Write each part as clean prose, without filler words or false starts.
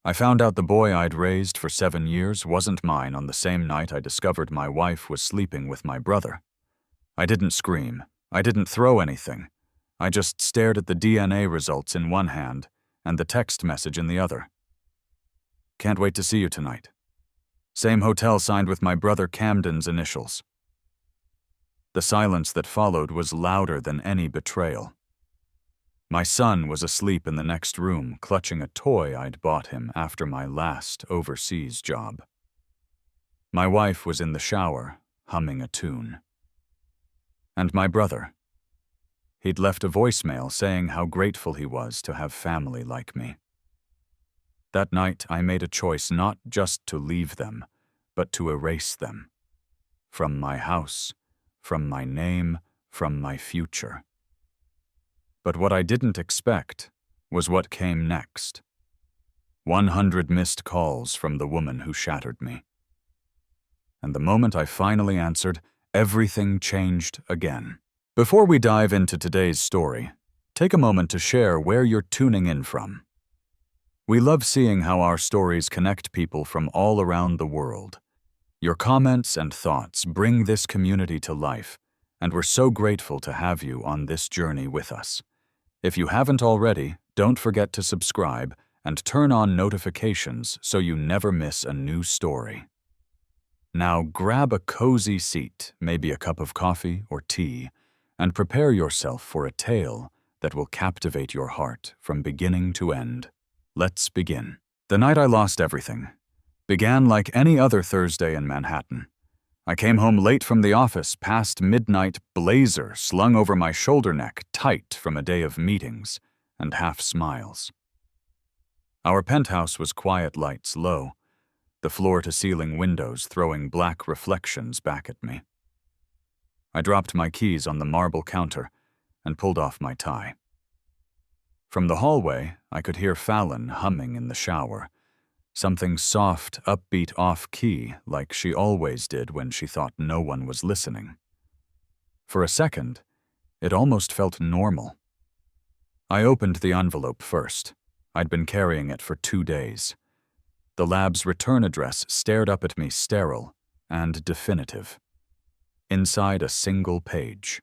I found out the boy I'd raised for 7 years wasn't mine on the same night I discovered my wife was sleeping with my brother. I didn't scream. I didn't throw anything. I just stared at the DNA results in one hand and the text message in the other. Can't wait to see you tonight. Same hotel signed with my brother Camden's initials. The silence that followed was louder than any betrayal. My son was asleep in the next room, clutching a toy I'd bought him after my last overseas job. My wife was in the shower, humming a tune. And my brother. He'd left a voicemail saying how grateful he was to have family like me. That night, I made a choice not just to leave them, but to erase them. From my house, from my name, from my future. But what I didn't expect was what came next. 100 missed calls from the woman who shattered me. And the moment I finally answered, everything changed again. Before we dive into today's story, take a moment to share where you're tuning in from. We love seeing how our stories connect people from all around the world. Your comments and thoughts bring this community to life, and we're so grateful to have you on this journey with us. If you haven't already, don't forget to subscribe and turn on notifications so you never miss a new story. Now grab a cozy seat, maybe a cup of coffee or tea, and prepare yourself for a tale that will captivate your heart from beginning to end. Let's begin. The night I lost everything began like any other Thursday in Manhattan. I came home late from the office, past midnight, blazer slung over my shoulder neck, tight from a day of meetings and half smiles. Our penthouse was quiet lights low, the floor-to-ceiling windows throwing black reflections back at me. I dropped my keys on the marble counter and pulled off my tie. From the hallway, I could hear Fallon humming in the shower, something soft, upbeat off-key like she always did when she thought no one was listening. For a second, it almost felt normal. I opened the envelope first. I'd been carrying it for 2 days. The lab's return address stared up at me sterile and definitive. Inside a single page.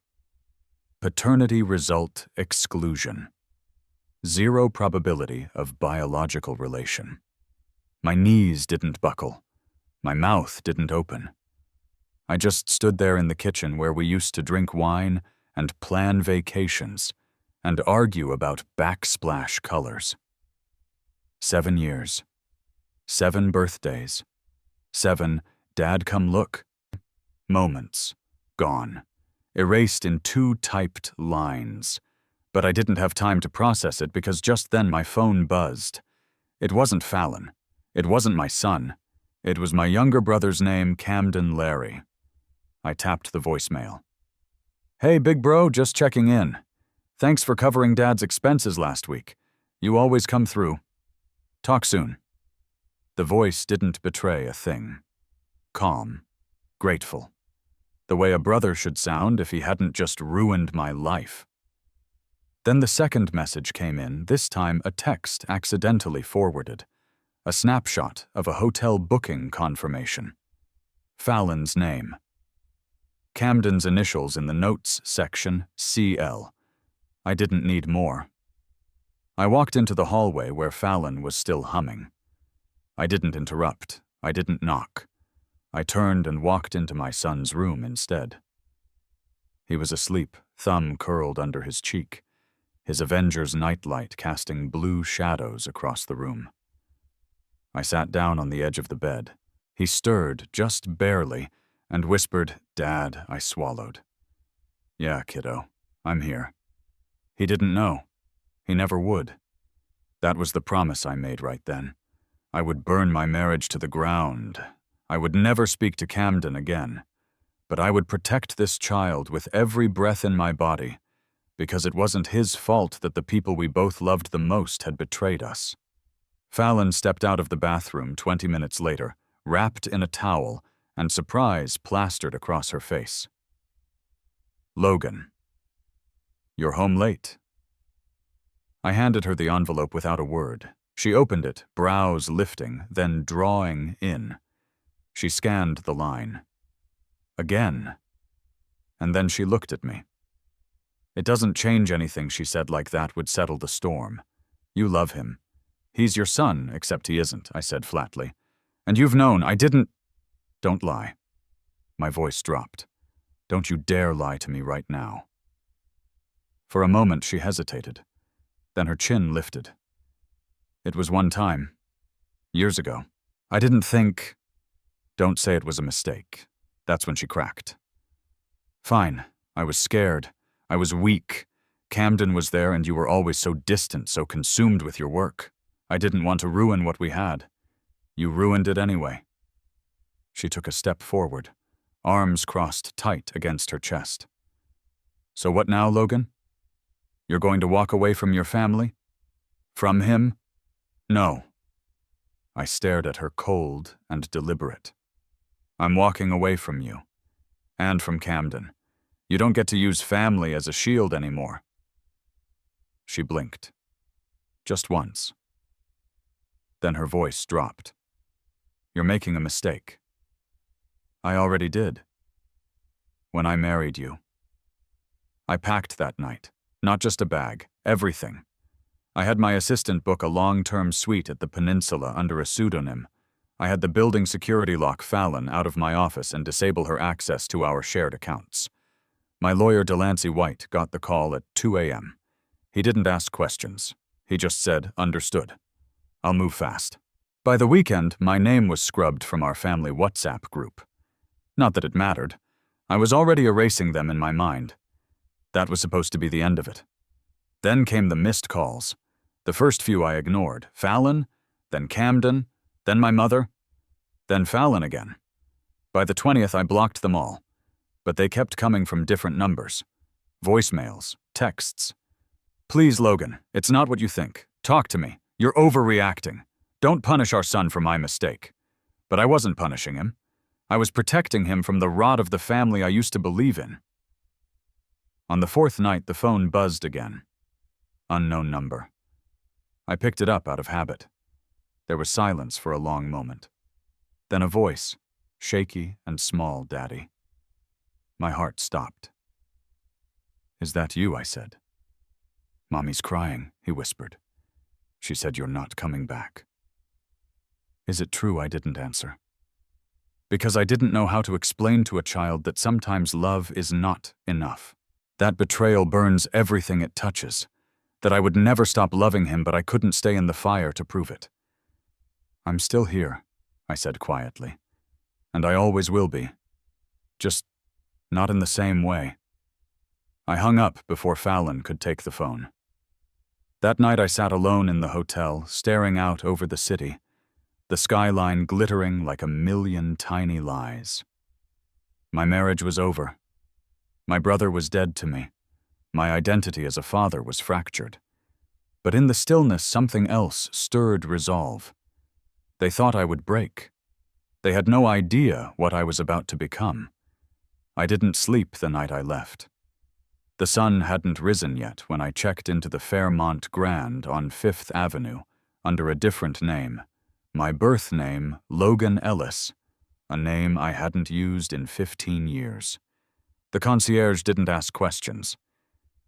Paternity result exclusion. 0 probability of biological relation. My knees didn't buckle. My mouth didn't open. I just stood there in the kitchen where we used to drink wine and plan vacations and argue about backsplash colors. 7 years. 7 birthdays. 7 "Dad, come look" moments. Gone. Erased in 2 typed lines. But I didn't have time to process it because just then my phone buzzed. It wasn't Fallon. It wasn't my son. It was my younger brother's name, Camden Larry. I tapped the voicemail. "Hey, big bro, just checking in. Thanks for covering Dad's expenses last week. You always come through. Talk soon." The voice didn't betray a thing. Calm. Grateful. The way a brother should sound if he hadn't just ruined my life. Then the second message came in, this time a text accidentally forwarded. A snapshot of a hotel booking confirmation. Fallon's name. Camden's initials in the notes section, CL. I didn't need more. I walked into the hallway where Fallon was still humming. I didn't interrupt. I didn't knock. I turned and walked into my son's room instead. He was asleep, thumb curled under his cheek, his Avengers nightlight casting blue shadows across the room. I sat down on the edge of the bed. He stirred, just barely, and whispered, "Dad," I swallowed. "Yeah, kiddo, I'm here." He didn't know. He never would. That was the promise I made right then. I would burn my marriage to the ground. I would never speak to Camden again. But I would protect this child with every breath in my body, because it wasn't his fault that the people we both loved the most had betrayed us. Fallon stepped out of the bathroom 20 minutes later, wrapped in a towel, and surprise plastered across her face. "Logan, you're home late." I handed her the envelope without a word. She opened it, brows lifting, then drawing in. She scanned the line. Again. And then she looked at me. It doesn't change anything, she said, like that would settle the storm. You love him. He's your son, except he isn't, I said flatly. And you've known I didn't. Don't lie. My voice dropped. Don't you dare lie to me right now. For a moment she hesitated. Then her chin lifted. It was one time. Years ago. I didn't think. Don't say it was a mistake. That's when she cracked. Fine. I was scared. I was weak. Camden was there and you were always so distant, so consumed with your work. I didn't want to ruin what we had. You ruined it anyway. She took a step forward, arms crossed tight against her chest. So what now, Logan? You're going to walk away from your family? From him? No. I stared at her, cold and deliberate. I'm walking away from you. And from Camden. You don't get to use family as a shield anymore. She blinked. Just once. Then her voice dropped. You're making a mistake. I already did. When I married you. I packed that night. Not just a bag. Everything. I had my assistant book a long-term suite at the Peninsula under a pseudonym. I had the building security lock Fallon out of my office and disable her access to our shared accounts. My lawyer Delancey White got the call at 2 a.m. He didn't ask questions. He just said, understood. I'll move fast. By the weekend, my name was scrubbed from our family WhatsApp group. Not that it mattered. I was already erasing them in my mind. That was supposed to be the end of it. Then came the missed calls. The first few I ignored. Fallon, then Camden, then my mother, then Fallon again. By the 20th, I blocked them all. But they kept coming from different numbers. Voicemails, texts. Please, Logan, it's not what you think. Talk to me. You're overreacting. Don't punish our son for my mistake. But I wasn't punishing him. I was protecting him from the rot of the family I used to believe in. On the fourth night, the phone buzzed again. Unknown number. I picked it up out of habit. There was silence for a long moment. Then a voice, shaky and small, Daddy. My heart stopped. Is that you? I said. Mommy's crying, he whispered. She said you're not coming back. Is it true? I didn't answer. Because I didn't know how to explain to a child that sometimes love is not enough. That betrayal burns everything it touches. That I would never stop loving him, but I couldn't stay in the fire to prove it. I'm still here, I said quietly. And I always will be. Just not in the same way. I hung up before Fallon could take the phone. That night I sat alone in the hotel, staring out over the city, the skyline glittering like a million tiny lies. My marriage was over. My brother was dead to me. My identity as a father was fractured. But in the stillness, something else stirred resolve. They thought I would break. They had no idea what I was about to become. I didn't sleep the night I left. The sun hadn't risen yet when I checked into the Fairmont Grand on 5th Avenue under a different name. My birth name, Logan Ellis, a name I hadn't used in 15 years. The concierge didn't ask questions.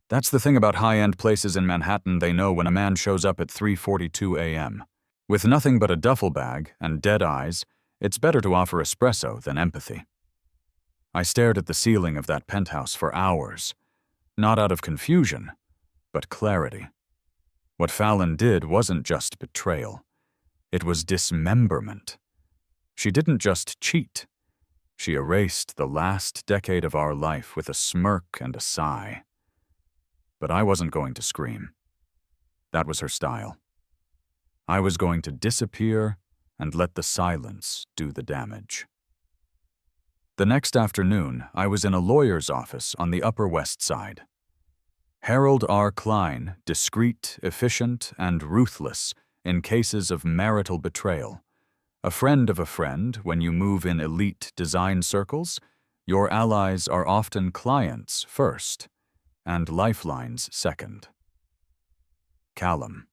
That's the thing about high-end places in Manhattan, they know when a man shows up at 3:42 a.m. With nothing but a duffel bag and dead eyes, it's better to offer espresso than empathy. I stared at the ceiling of that penthouse for hours, not out of confusion, but clarity. What Fallon did wasn't just betrayal. It was dismemberment. She didn't just cheat. She erased the last decade of our life with a smirk and a sigh. But I wasn't going to scream. That was her style. I was going to disappear and let the silence do the damage. The next afternoon, I was in a lawyer's office on the Upper West Side. Harold R. Klein, discreet, efficient, and ruthless in cases of marital betrayal. A friend of a friend, when you move in elite design circles, your allies are often clients first, and lifelines second. Callum.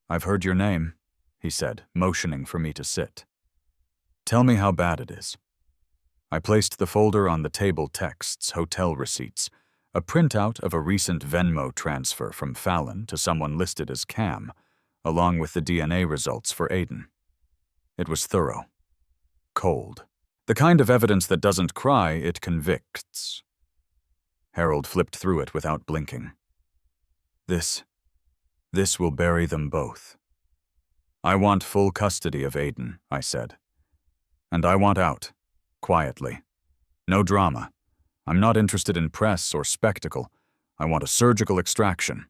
"I've heard your name," he said, motioning for me to sit. "Tell me how bad it is." I placed the folder on the table: texts, hotel receipts, a printout of a recent Venmo transfer from Fallon to someone listed as Cam, along with the DNA results for Aiden. It was thorough. Cold. The kind of evidence that doesn't cry, it convicts. Harold flipped through it without blinking. This will bury them both. "I want full custody of Aiden," I said. "And I want out. Quietly. No drama. I'm not interested in press or spectacle. I want a surgical extraction."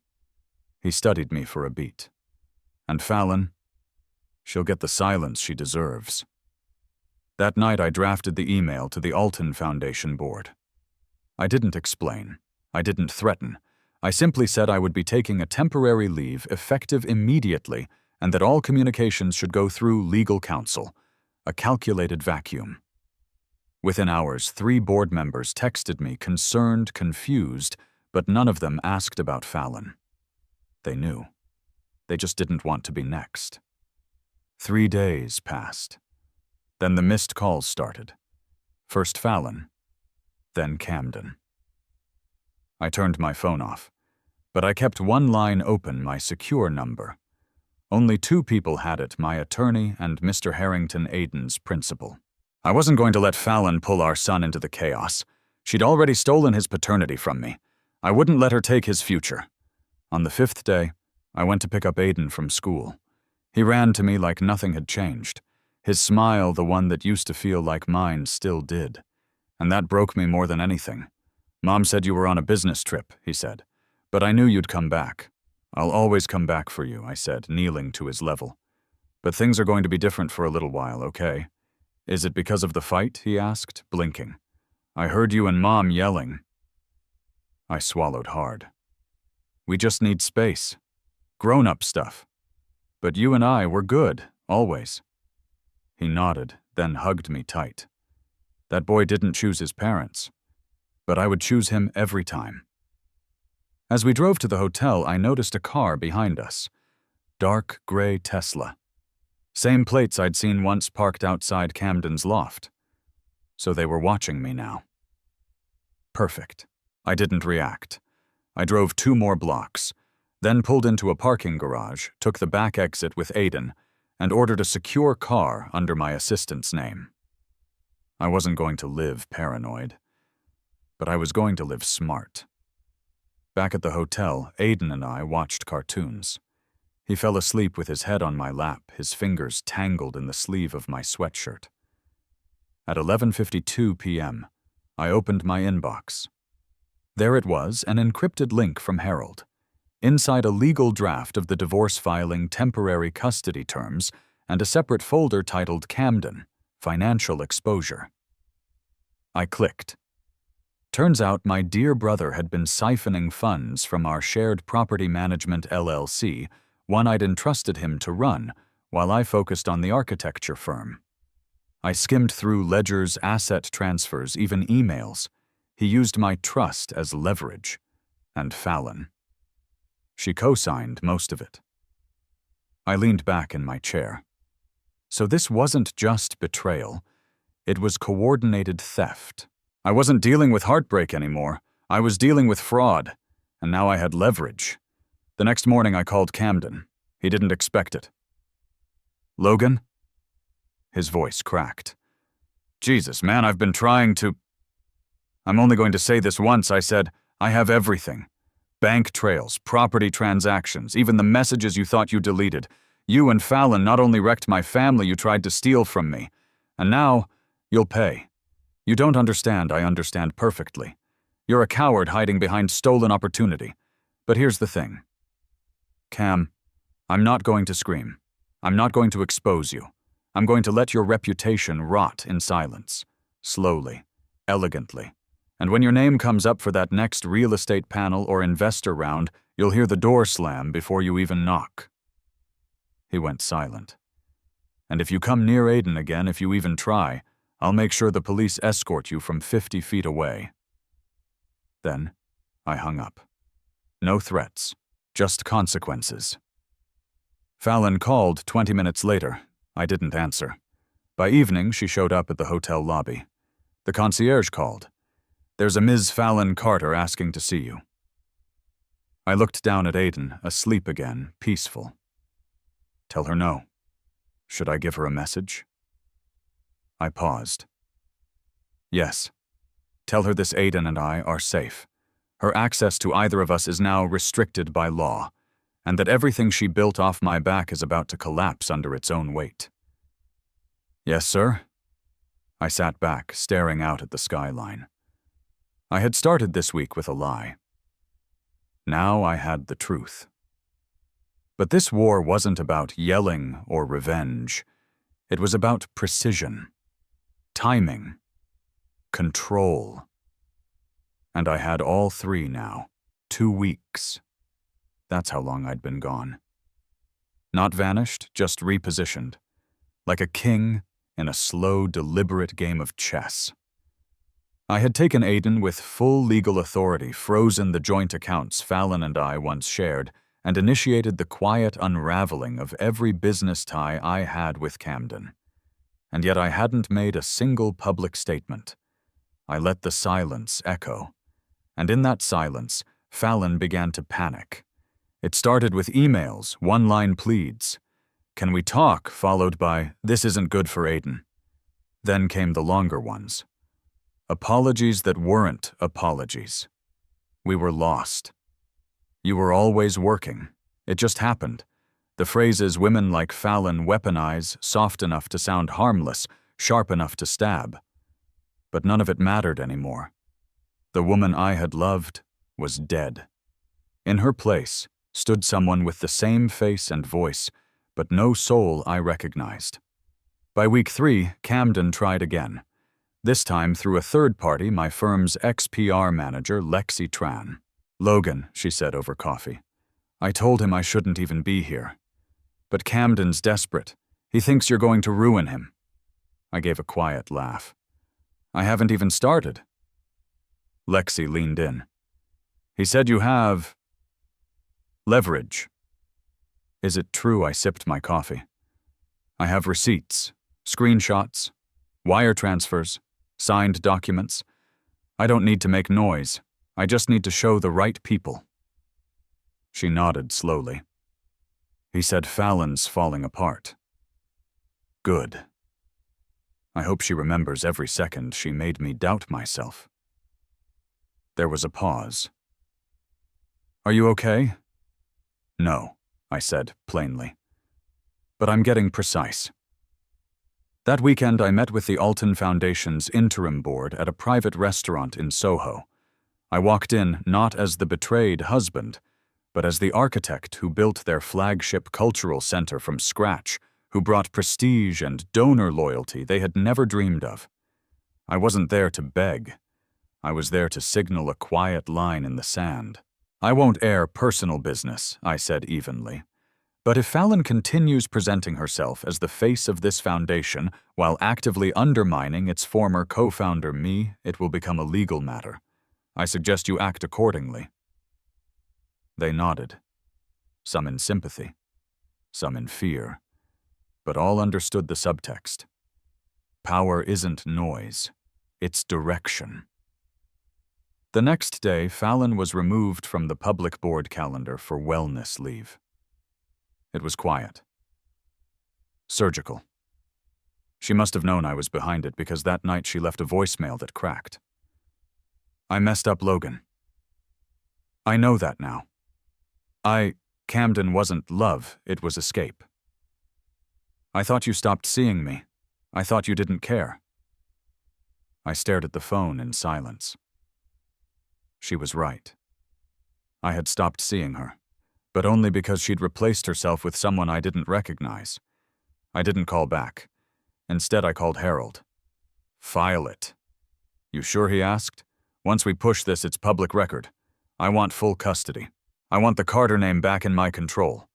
He studied me for a beat. "And Fallon? She'll get the silence she deserves." That night I drafted the email to the Alton Foundation board. I didn't explain. I didn't threaten. I simply said I would be taking a temporary leave effective immediately and that all communications should go through legal counsel, a calculated vacuum. Within hours, 3 board members texted me, concerned, confused, but none of them asked about Fallon. They knew. They just didn't want to be next. 3 days passed. Then the missed calls started. First Fallon, then Camden. I turned my phone off, but I kept one line open, my secure number. Only 2 people had it, my attorney and Mr. Harrington, Aiden's principal. I wasn't going to let Fallon pull our son into the chaos. She'd already stolen his paternity from me. I wouldn't let her take his future. On the 5th day, I went to pick up Aiden from school. He ran to me like nothing had changed. His smile, the one that used to feel like mine, still did. And that broke me more than anything. "Mom said you were on a business trip," he said. "But I knew you'd come back." "I'll always come back for you," I said, kneeling to his level. "But things are going to be different for a little while, okay?" "Is it because of the fight?" he asked, blinking. "I heard you and Mom yelling." I swallowed hard. "We just need space. Grown-up stuff. But you and I were good, always." He nodded, then hugged me tight. That boy didn't choose his parents, but I would choose him every time. As we drove to the hotel, I noticed a car behind us. Dark gray Tesla. Same plates I'd seen once parked outside Camden's loft. So they were watching me now. Perfect. I didn't react. I drove 2 more blocks, then pulled into a parking garage, took the back exit with Aiden, and ordered a secure car under my assistant's name. I wasn't going to live paranoid, but I was going to live smart. Back at the hotel, Aiden and I watched cartoons. He fell asleep with his head on my lap, his fingers tangled in the sleeve of my sweatshirt. At 11:52 p.m., I opened my inbox. There it was, an encrypted link from Harold. Inside a legal draft of the divorce filing temporary custody terms and a separate folder titled Camden, Financial Exposure. I clicked. Turns out my dear brother had been siphoning funds from our shared property management LLC, one I'd entrusted him to run, while I focused on the architecture firm. I skimmed through ledgers, asset transfers, even emails. He used my trust as leverage. And Fallon. She co-signed most of it. I leaned back in my chair. So this wasn't just betrayal. It was coordinated theft. I wasn't dealing with heartbreak anymore. I was dealing with fraud. And now I had leverage. The next morning I called Camden. He didn't expect it. "Logan?" His voice cracked. "Jesus, man, I've been trying to..." "I'm only going to say this once," I said. "I have everything. Bank trails, property transactions, even the messages you thought you deleted. You and Fallon not only wrecked my family, you tried to steal from me. And now, you'll pay. You don't understand, I understand perfectly. You're a coward hiding behind stolen opportunity. But here's the thing. Cam, I'm not going to scream. I'm not going to expose you. I'm going to let your reputation rot in silence. Slowly, elegantly. And when your name comes up for that next real estate panel or investor round, you'll hear the door slam before you even knock." He went silent. "And if you come near Aiden again, if you even try, I'll make sure the police escort you from 50 feet away." Then, I hung up. No threats, just consequences. Fallon called 20 minutes later. I didn't answer. By evening, she showed up at the hotel lobby. The concierge called. "There's a Ms. Fallon Carter asking to see you." I looked down at Aiden, asleep again, peaceful. Tell her no. Should I give her a message? I paused. Yes. Tell her this Aiden and I are safe. Her access to either of us is now restricted by law, and that everything she built off my back is about to collapse under its own weight. Yes, sir? I sat back, staring out at the skyline. I had started this week with a lie. Now I had the truth. But this war wasn't about yelling or revenge. It was about precision, timing, control. And I had all three now. 2 weeks. That's how long I'd been gone. Not vanished, just repositioned. Like a king in a slow, deliberate game of chess. I had taken Aiden with full legal authority, frozen the joint accounts Fallon and I once shared, and initiated the quiet unraveling of every business tie I had with Camden. And yet I hadn't made a single public statement. I let the silence echo. And in that silence, Fallon began to panic. It started with emails, one-line pleads. "Can we talk?" followed by, "This isn't good for Aiden." Then came the longer ones. Apologies that weren't apologies. We were lost. You were always working. It just happened. The phrases women like Fallon weaponize, soft enough to sound harmless, sharp enough to stab. But none of it mattered anymore. The woman I had loved was dead. In her place stood someone with the same face and voice, but no soul I recognized. By week 3, Camden tried again. This time through a third party, my firm's ex-PR manager, Lexi Tran. "Logan," she said over coffee. "I told him I shouldn't even be here. But Camden's desperate. He thinks you're going to ruin him." I gave a quiet laugh. "I haven't even started." Lexi leaned in. "He said you have leverage." Is it true? I sipped my coffee. "I have receipts, screenshots, wire transfers, signed documents. I don't need to make noise. I just need to show the right people." She nodded slowly. "He said Fallon's falling apart." Good. I hope she remembers every second she made me doubt myself. There was a pause. "Are you okay?" "No," I said plainly. "But I'm getting precise." That weekend I met with the Alton Foundation's interim board at a private restaurant in Soho. I walked in not as the betrayed husband, but as the architect who built their flagship cultural center from scratch, who brought prestige and donor loyalty they had never dreamed of. I wasn't there to beg. I was there to signal a quiet line in the sand. "I won't air personal business," I said evenly. "But if Fallon continues presenting herself as the face of this foundation while actively undermining its former co-founder, me, it will become a legal matter. I suggest you act accordingly." They nodded, some in sympathy, some in fear, but all understood the subtext. Power isn't noise, it's direction. The next day, Fallon was removed from the public board calendar for wellness leave. It was quiet. Surgical. She must have known I was behind it because that night she left a voicemail that cracked. "I messed up Logan. I know that now. Camden wasn't love, it was escape. I thought you stopped seeing me. I thought you didn't care." I stared at the phone in silence. She was right. I had stopped seeing her, but only because she'd replaced herself with someone I didn't recognize. I didn't call back. Instead, I called Harold. "File it." "You sure?" he asked. "Once we push this, it's public record. I want full custody. I want the Carter name back in my control.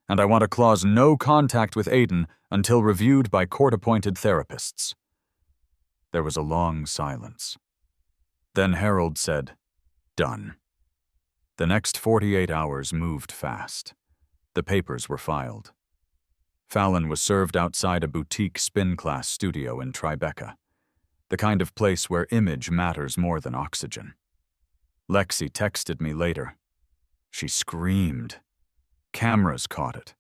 And I want a clause no contact with Aiden until reviewed by court-appointed therapists." There was a long silence. Then Harold said, "Done." The next 48 hours moved fast. The papers were filed. Fallon was served outside a boutique spin class studio in Tribeca, the kind of place where image matters more than oxygen. Lexi texted me later. She screamed. Cameras caught it.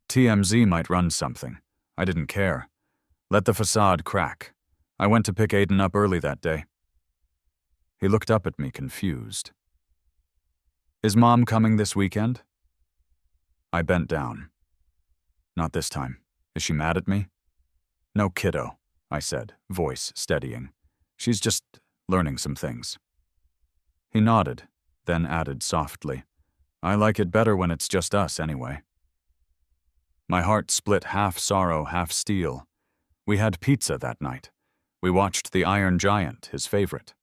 TMZ might run something. I didn't care. Let the facade crack. I went to pick Aiden up early that day. He looked up at me confused. Is Mom coming this weekend? I bent down. Not this time. Is she mad at me? No, kiddo, I said, voice steadying. She's just learning some things. He nodded, then added softly, I like it better when it's just us anyway. My heart split half sorrow, half steel. We had pizza that night. We watched The Iron Giant, his favorite.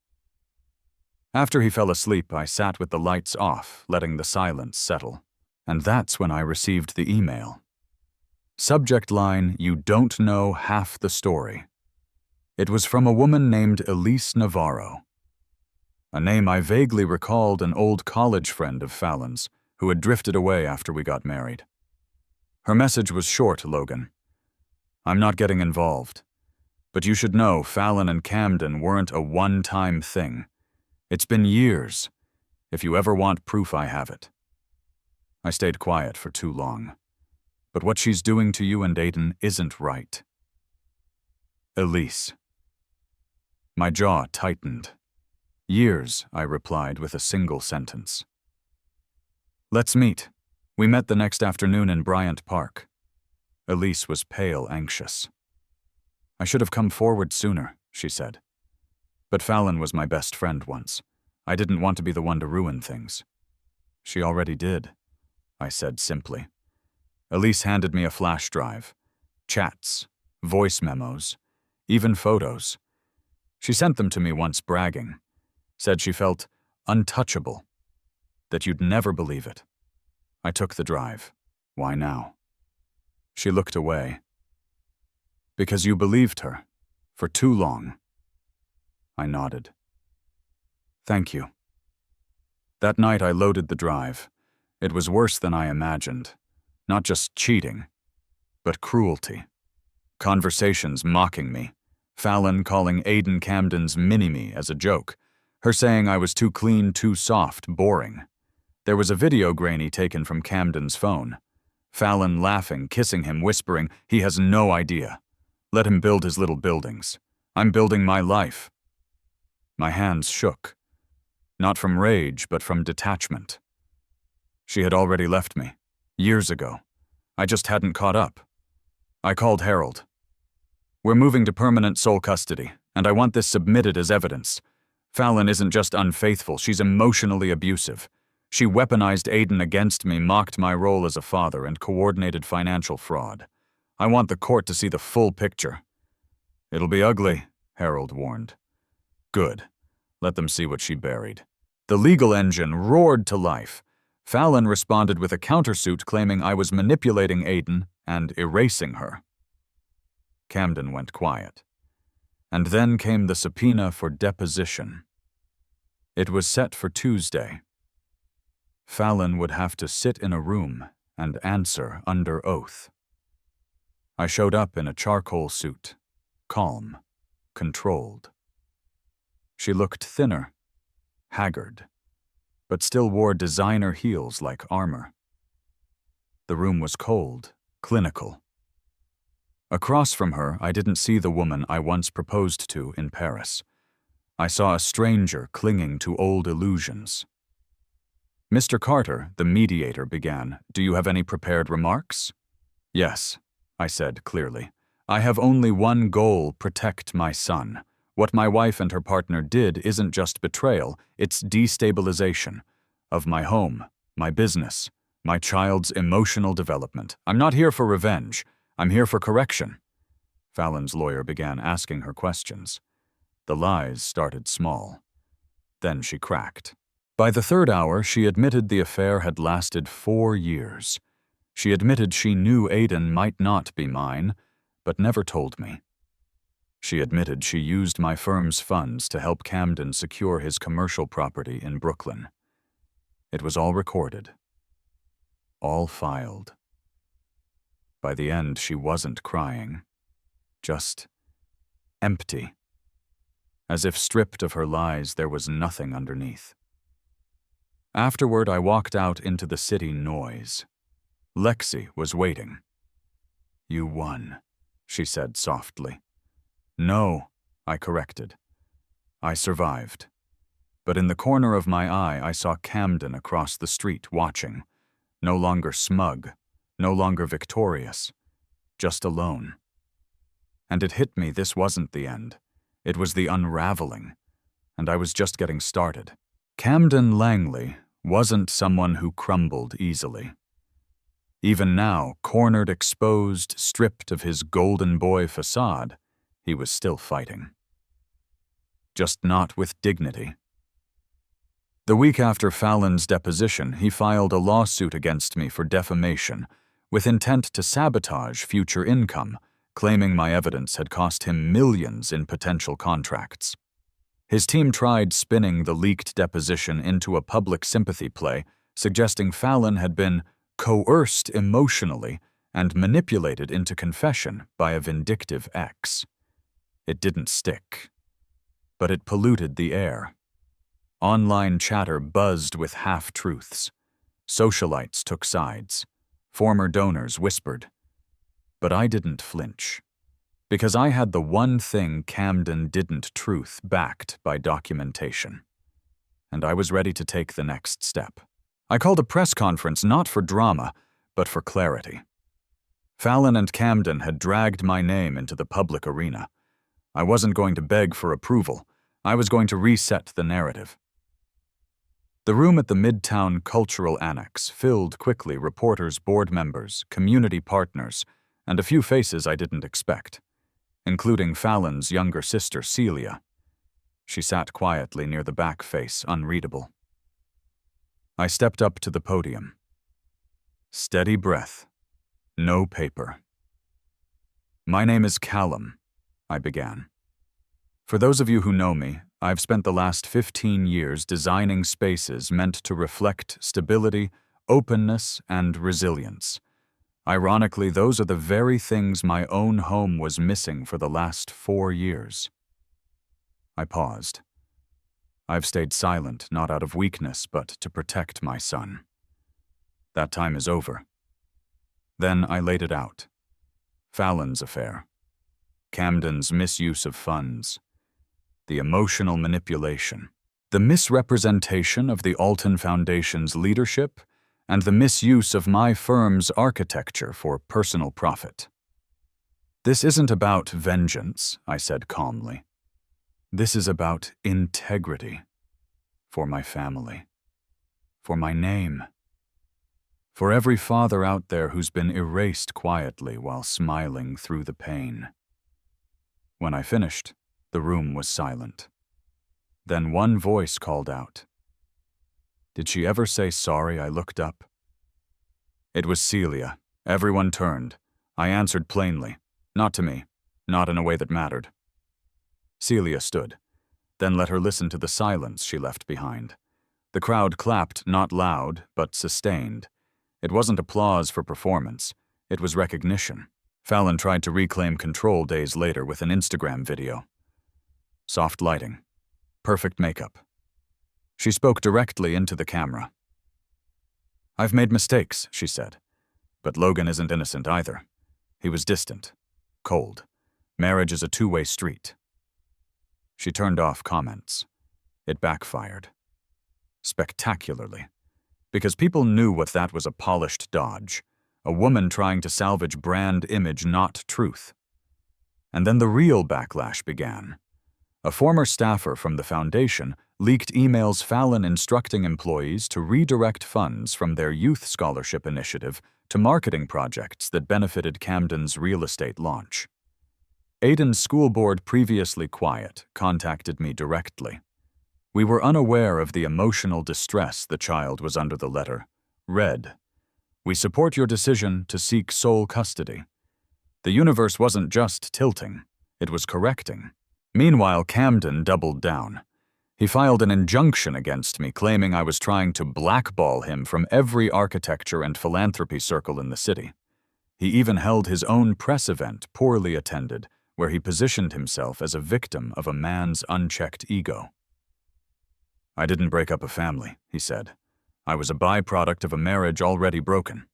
After he fell asleep, I sat with the lights off, letting the silence settle. And that's when I received the email. Subject line, you don't know half the story. It was from a woman named Elise Navarro. A name I vaguely recalled an old college friend of Fallon's, who had drifted away after we got married. Her message was short, Logan. I'm not getting involved. But you should know Fallon and Camden weren't a one-time thing. It's been years. If you ever want proof, I have it. I stayed quiet for too long. But what she's doing to you and Aiden isn't right. Elise. My jaw tightened. Years, I replied with a single sentence. Let's meet. We met the next afternoon in Bryant Park. Elise was pale, anxious. I should have come forward sooner, she said. But Fallon was my best friend once. I didn't want to be the one to ruin things. She already did, I said simply. Elise handed me a flash drive. Chats, voice memos, even photos. She sent them to me once bragging. Said she felt untouchable. That you'd never believe it. I took the drive. Why now? She looked away. Because you believed her. For too long. I nodded. Thank you. That night I loaded the drive. It was worse than I imagined. Not just cheating, but cruelty. Conversations mocking me. Fallon calling Aiden Camden's mini-me as a joke. Her saying I was too clean, too soft, boring. There was a video grainy taken from Camden's phone. Fallon laughing, kissing him, whispering, he has no idea. Let him build his little buildings. I'm building my life. My hands shook. Not from rage, but from detachment. She had already left me. Years ago. I just hadn't caught up. I called Harold. We're moving to permanent sole custody, and I want this submitted as evidence. Fallon isn't just unfaithful, she's emotionally abusive. She weaponized Aiden against me, mocked my role as a father, and coordinated financial fraud. I want the court to see the full picture. It'll be ugly, Harold warned. Good. Let them see what she buried. The legal engine roared to life. Fallon responded with a countersuit claiming I was manipulating Aiden and erasing her. Camden went quiet. And then came the subpoena for deposition. It was set for Tuesday. Fallon would have to sit in a room and answer under oath. I showed up in a charcoal suit, calm, controlled. She looked thinner, haggard, but still wore designer heels like armor. The room was cold, clinical. Across from her, I didn't see the woman I once proposed to in Paris. I saw a stranger clinging to old illusions. Mr. Carter, the mediator, began, Do you have any prepared remarks? Yes, I said clearly. I have only one goal, protect my son. What my wife and her partner did isn't just betrayal, it's destabilization of my home, my business, my child's emotional development. I'm not here for revenge. I'm here for correction. Fallon's lawyer began asking her questions. The lies started small. Then she cracked. By the third hour, she admitted the affair had lasted 4 years. She admitted she knew Aiden might not be mine, but never told me. She admitted she used my firm's funds to help Camden secure his commercial property in Brooklyn. It was all recorded. All filed. By the end, she wasn't crying. Just empty. As if stripped of her lies, there was nothing underneath. Afterward, I walked out into the city noise. Lexi was waiting. "You won," she said softly. "No," I corrected. "I survived." But in the corner of my eye, I saw Camden across the street watching, no longer smug, no longer victorious, just alone. And it hit me this wasn't the end. It was the unraveling, and I was just getting started. Camden Langley wasn't someone who crumbled easily. Even now, cornered, exposed, stripped of his golden boy facade, he was still fighting. Just not with dignity. The week after Fallon's deposition, he filed a lawsuit against me for defamation, with intent to sabotage future income, claiming my evidence had cost him millions in potential contracts. His team tried spinning the leaked deposition into a public sympathy play, suggesting Fallon had been coerced emotionally and manipulated into confession by a vindictive ex. It didn't stick, but it polluted the air. Online chatter buzzed with half-truths. Socialites took sides. Former donors whispered. But I didn't flinch, because I had the one thing Camden didn't truth backed by documentation. And I was ready to take the next step. I called a press conference not for drama, but for clarity. Fallon and Camden had dragged my name into the public arena. I wasn't going to beg for approval. I was going to reset the narrative. The room at the Midtown Cultural Annex filled quickly reporters, board members, community partners, and a few faces I didn't expect, including Fallon's younger sister, Celia. She sat quietly near the back face, unreadable. I stepped up to the podium. Steady breath. No paper. "My name is Callum," I began. "For those of you who know me, I've spent the last 15 years designing spaces meant to reflect stability, openness, and resilience. Ironically, those are the very things my own home was missing for the last 4 years." I paused. I've stayed silent, not out of weakness, but to protect my son. That time is over. Then I laid it out. Fallon's affair. Camden's misuse of funds. The emotional manipulation. The misrepresentation of the Alton Foundation's leadership, and the misuse of my firm's architecture for personal profit. "This isn't about vengeance," I said calmly. "This is about integrity. For my family. For my name. For every father out there who's been erased quietly while smiling through the pain." When I finished, the room was silent. Then one voice called out. "Did she ever say sorry?" I looked up. It was Celia. Everyone turned. I answered plainly. Not to me. Not in a way that mattered. Celia stood, then let her listen to the silence she left behind. The crowd clapped, not loud, but sustained. It wasn't applause for performance. It was recognition. Fallon tried to reclaim control days later with an Instagram video. Soft lighting. Perfect makeup. She spoke directly into the camera. "I've made mistakes," she said. "But Logan isn't innocent either. He was distant. Cold. Marriage is a two-way street." She turned off comments. It backfired. Spectacularly. Because people knew what that was, a polished dodge. A woman trying to salvage brand image, not truth. And then the real backlash began. A former staffer from the foundation leaked emails Fallon instructing employees to redirect funds from their youth scholarship initiative to marketing projects that benefited Camden's real estate launch. Aiden's school board, previously quiet, contacted me directly. We were unaware of the emotional distress the child was under. The letter read, "We support your decision to seek sole custody." The universe wasn't just tilting, it was correcting. Meanwhile, Camden doubled down. He filed an injunction against me, claiming I was trying to blackball him from every architecture and philanthropy circle in the city. He even held his own press event, poorly attended, where he positioned himself as a victim of a man's unchecked ego. "I didn't break up a family," he said. "I was a byproduct of a marriage already broken."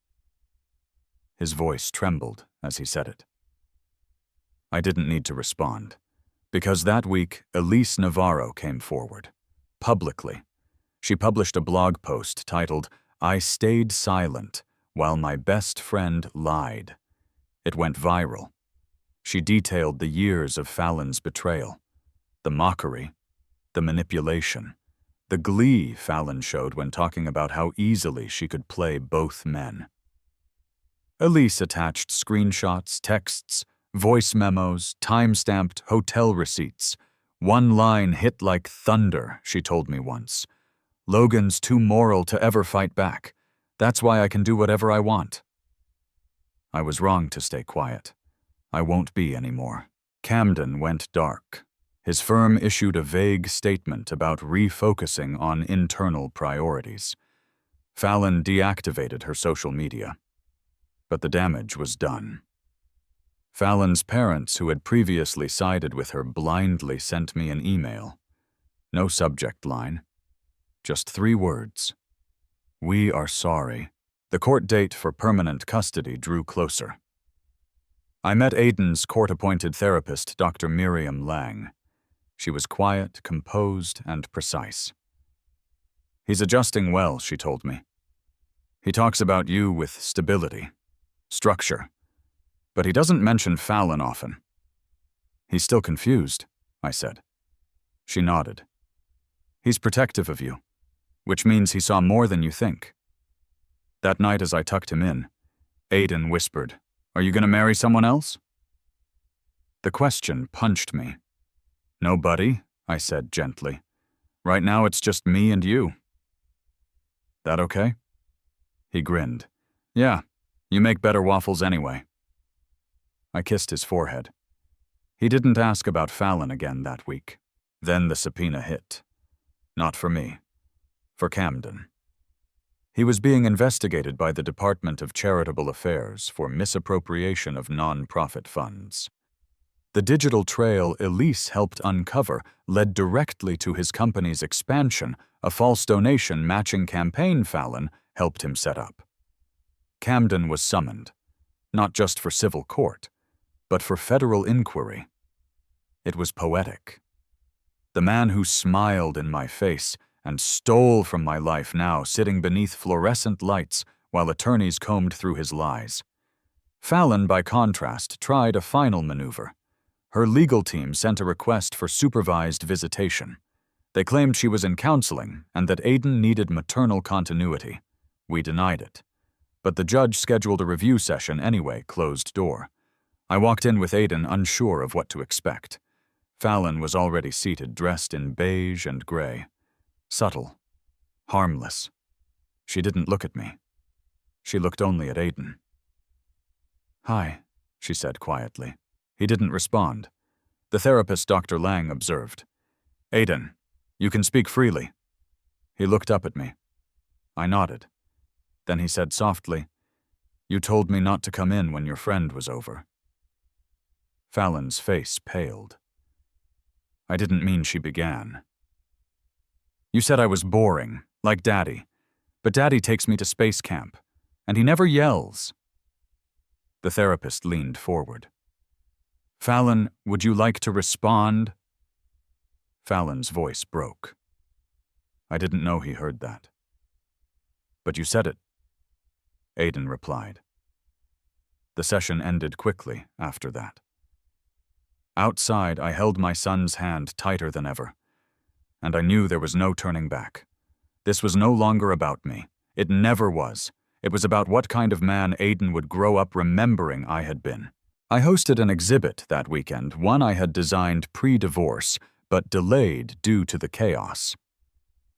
His voice trembled as he said it. I didn't need to respond, because that week Elise Navarro came forward, publicly. She published a blog post titled, "I Stayed Silent While My Best Friend Lied." It went viral. She detailed the years of Fallon's betrayal, the mockery, the manipulation, the glee Fallon showed when talking about how easily she could play both men. Elise attached screenshots, texts, voice memos, time-stamped hotel receipts. "One line hit like thunder," she told me once. "Logan's too moral to ever fight back. That's why I can do whatever I want." I was wrong to stay quiet. I won't be anymore. Camden went dark. His firm issued a vague statement about refocusing on internal priorities. Fallon deactivated her social media. But the damage was done. Fallon's parents, who had previously sided with her, blindly sent me an email. No subject line. Just 3 words. "We are sorry." The court date for permanent custody drew closer. I met Aiden's court-appointed therapist, Dr. Miriam Lang. She was quiet, composed, and precise. "He's adjusting well," she told me. "He talks about you with stability, structure, but he doesn't mention Fallon often." "He's still confused," I said. She nodded. "He's protective of you, which means he saw more than you think." That night as I tucked him in, Aiden whispered, "Are you going to marry someone else?" The question punched me. "No, buddy," I said gently. "Right now it's just me and you." "That okay?" He grinned. "Yeah, you make better waffles anyway." I kissed his forehead. He didn't ask about Fallon again that week. Then the subpoena hit. Not for me. For Camden. He was being investigated by the Department of Charitable Affairs for misappropriation of non-profit funds. The digital trail Elise helped uncover led directly to his company's expansion, a false donation matching campaign Fallon helped him set up. Camden was summoned, not just for civil court, but for federal inquiry. It was poetic. The man who smiled in my face and stole from my life now sitting beneath fluorescent lights while attorneys combed through his lies. Fallon, by contrast, tried a final maneuver. Her legal team sent a request for supervised visitation. They claimed she was in counseling and that Aiden needed maternal continuity. We denied it. But the judge scheduled a review session anyway, closed door. I walked in with Aiden, unsure of what to expect. Fallon was already seated, dressed in beige and gray. Subtle. Harmless. She didn't look at me. She looked only at Aiden. "Hi," she said quietly. He didn't respond. The therapist, Dr. Lang, observed. "Aiden, you can speak freely." He looked up at me. I nodded. Then he said softly, "You told me not to come in when your friend was over." Fallon's face paled. I didn't mean she began. "You said I was boring, like Daddy, but Daddy takes me to space camp, and he never yells." The therapist leaned forward. "Fallon, would you like to respond?" Fallon's voice broke. I didn't know he heard that. "But you said it," Aiden replied. The session ended quickly after that. Outside, I held my son's hand tighter than ever, and I knew there was no turning back. This was no longer about me. It never was. It was about what kind of man Aiden would grow up remembering I had been. I hosted an exhibit that weekend, one I had designed pre-divorce, but delayed due to the chaos.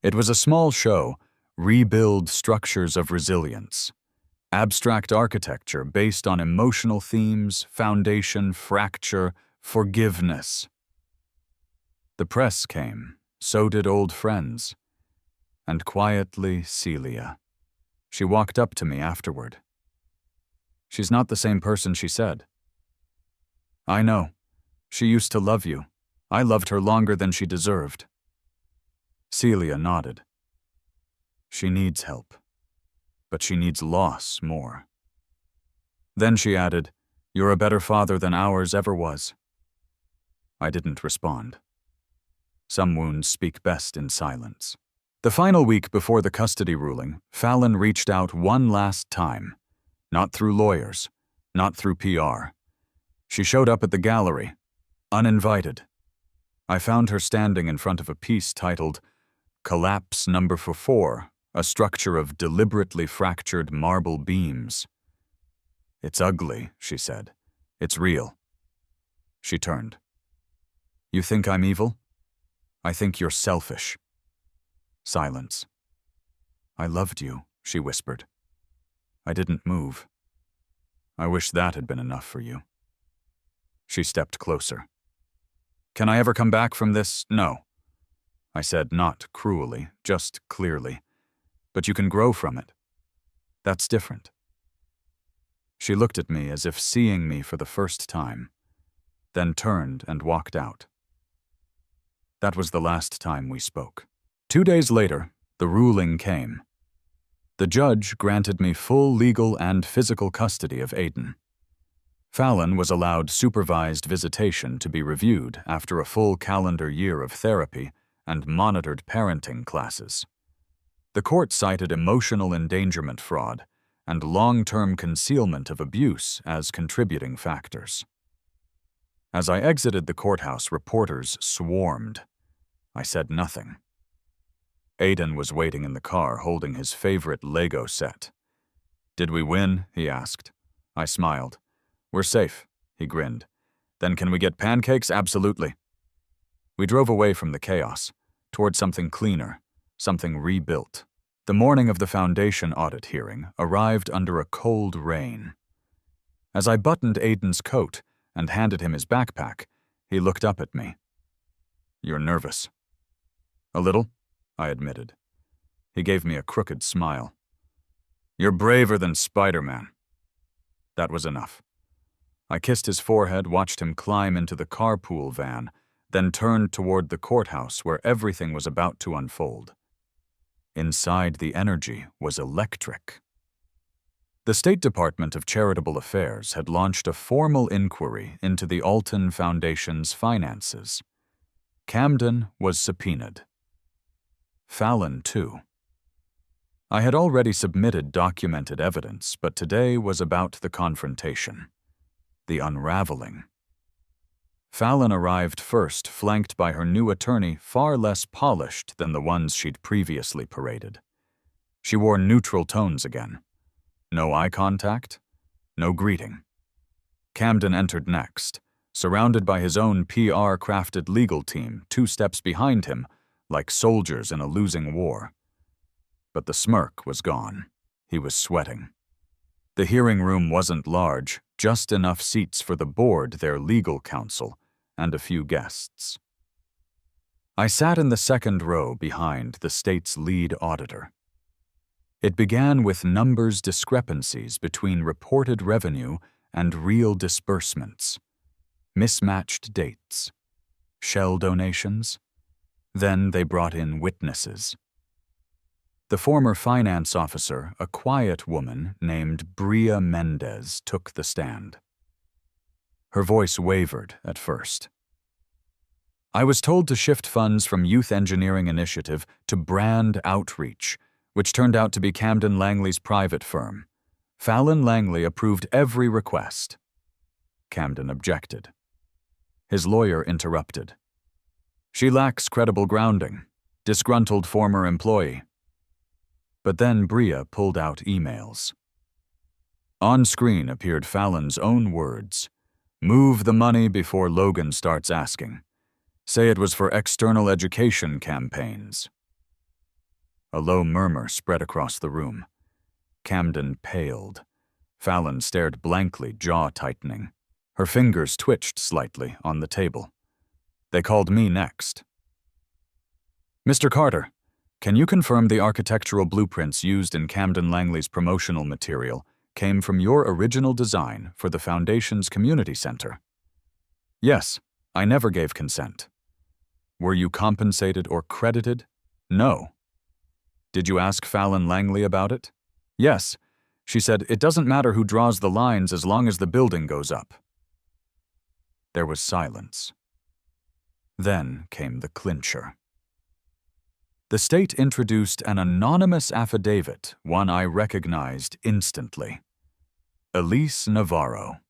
It was a small show, Rebuild Structures of Resilience. Abstract architecture based on emotional themes, foundation, fracture, forgiveness. The press came, so did old friends. And quietly, Celia. She walked up to me afterward. She's not the same person she said. I know. She used to love you. I loved her longer than she deserved. Celia nodded. She needs help, but she needs loss more. Then she added, "You're a better father than ours ever was." I didn't respond. Some wounds speak best in silence. The final week before the custody ruling, Fallon reached out one last time. Not through lawyers, not through PR. She showed up at the gallery, uninvited. I found her standing in front of a piece titled Collapse Number 4, a structure of deliberately fractured marble beams. "It's ugly," she said. "It's real." She turned. "You think I'm evil? I think you're selfish." Silence. "I loved you," she whispered. I didn't move. "I wish that had been enough for you." She stepped closer. "Can I ever come back from this? No." I said, not cruelly, just clearly. "But you can grow from it. That's different." She looked at me as if seeing me for the first time, then turned and walked out. That was the last time we spoke. 2 days later, the ruling came. The judge granted me full legal and physical custody of Aiden. Fallon was allowed supervised visitation to be reviewed after a full calendar year of therapy and monitored parenting classes. The court cited emotional endangerment fraud and long-term concealment of abuse as contributing factors. As I exited the courthouse, reporters swarmed. I said nothing. Aiden was waiting in the car holding his favorite Lego set. "Did we win?" he asked. I smiled. "We're safe," he grinned. "Then can we get pancakes?" "Absolutely." We drove away from the chaos, toward something cleaner, something rebuilt. The morning of the foundation audit hearing arrived under a cold rain. As I buttoned Aiden's coat and handed him his backpack, he looked up at me. "You're nervous." "A little," I admitted. He gave me a crooked smile. "You're braver than Spider-Man." That was enough. I kissed his forehead, watched him climb into the carpool van, then turned toward the courthouse where everything was about to unfold. Inside, the energy was electric. The State Department of Charitable Affairs had launched a formal inquiry into the Alton Foundation's finances. Camden was subpoenaed. Fallon, too. I had already submitted documented evidence, but today was about the confrontation, the unraveling. Fallon arrived first, flanked by her new attorney, far less polished than the ones she'd previously paraded. She wore neutral tones again. No eye contact, no greeting. Camden entered next, surrounded by his own PR-crafted legal team 2 steps behind him, like soldiers in a losing war. But the smirk was gone. He was sweating. The hearing room wasn't large, just enough seats for the board, their legal counsel, and a few guests. I sat in the second row behind the state's lead auditor. It began with numbers discrepancies between reported revenue and real disbursements, mismatched dates, shell donations. Then they brought in witnesses. The former finance officer, a quiet woman named Bria Mendez, took the stand. Her voice wavered at first. "I was told to shift funds from Youth Engineering Initiative to Brand Outreach, which turned out to be Camden Langley's private firm. Fallon Langley approved every request." Camden objected. His lawyer interrupted. "She lacks credible grounding. Disgruntled former employee." But then Bria pulled out emails. On screen appeared Fallon's own words. "Move the money before Logan starts asking. Say it was for external education campaigns." A low murmur spread across the room. Camden paled. Fallon stared blankly, jaw tightening. Her fingers twitched slightly on the table. They called me next. "Mr. Carter, can you confirm the architectural blueprints used in Camden Langley's promotional material came from your original design for the Foundation's community center. Yes, I never gave consent. Were you compensated or credited? No. Did you ask Fallon Langley about it? Yes. She said, it doesn't matter who draws the lines as long as the building goes up. There was silence. Then came the clincher. The state introduced an anonymous affidavit, one I recognized instantly. Elise Navarro.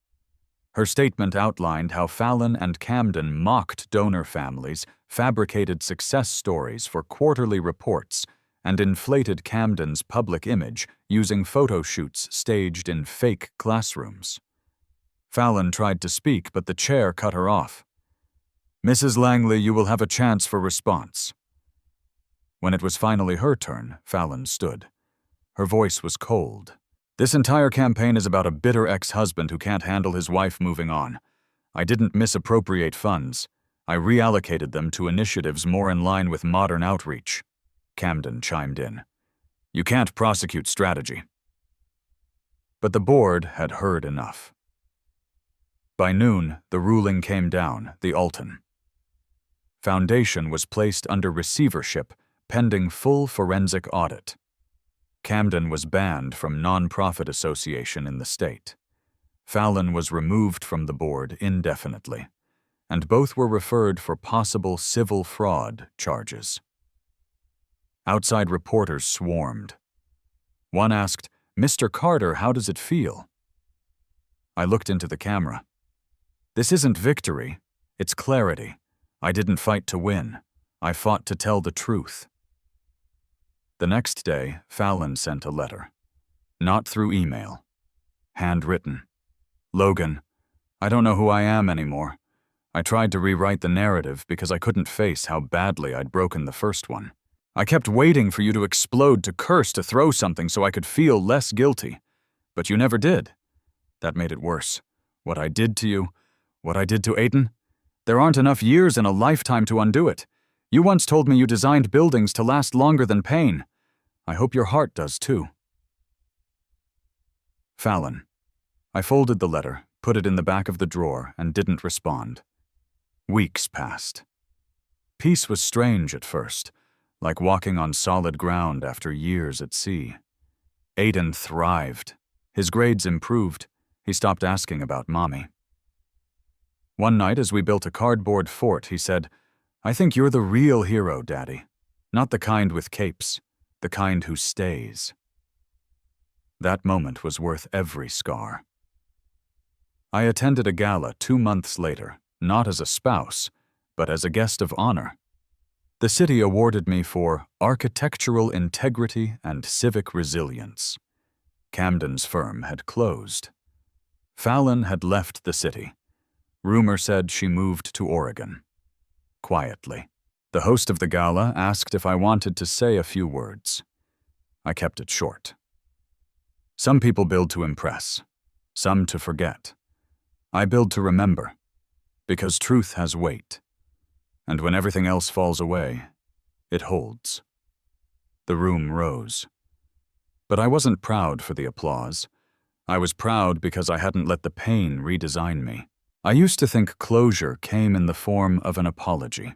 Her statement outlined how Fallon and Camden mocked donor families, fabricated success stories for quarterly reports, and inflated Camden's public image using photo shoots staged in fake classrooms. Fallon tried to speak, but the chair cut her off. Mrs. Langley, you will have a chance for response. When it was finally her turn, Fallon stood. Her voice was cold. This entire campaign is about a bitter ex-husband who can't handle his wife moving on. I didn't misappropriate funds. I reallocated them to initiatives more in line with modern outreach. Camden chimed in. You can't prosecute strategy. But the board had heard enough. By noon, the ruling came down, the Alton. Foundation was placed under receivership, pending full forensic audit. Camden was banned from nonprofit association in the state. Fallon was removed from the board indefinitely, and both were referred for possible civil fraud charges. Outside reporters swarmed. One asked, Mr. Carter, how does it feel? I looked into the camera. This isn't victory, it's clarity. I didn't fight to win. I fought to tell the truth. The next day, Fallon sent a letter. Not through email. Handwritten. Logan, I don't know who I am anymore. I tried to rewrite the narrative because I couldn't face how badly I'd broken the first one. I kept waiting for you to explode, to curse, to throw something so I could feel less guilty. But you never did. That made it worse. What I did to you, what I did to Aiden, there aren't enough years in a lifetime to undo it. You once told me you designed buildings to last longer than pain. I hope your heart does too. Fallon. I folded the letter, put it in the back of the drawer, and didn't respond. Weeks passed. Peace was strange at first, like walking on solid ground after years at sea. Aiden thrived. His grades improved. He stopped asking about Mommy. One night, as we built a cardboard fort, he said, I think you're the real hero, Daddy. Not the kind with capes, the kind who stays. That moment was worth every scar. I attended a gala 2 months later, not as a spouse, but as a guest of honor. The city awarded me for architectural integrity and civic resilience. Camden's firm had closed. Fallon had left the city. Rumor said she moved to Oregon. Quietly. The host of the gala asked if I wanted to say a few words. I kept it short. Some people build to impress, some to forget. I build to remember, because truth has weight, and when everything else falls away, it holds. The room rose. But I wasn't proud for the applause. I was proud because I hadn't let the pain redesign me. I used to think closure came in the form of an apology,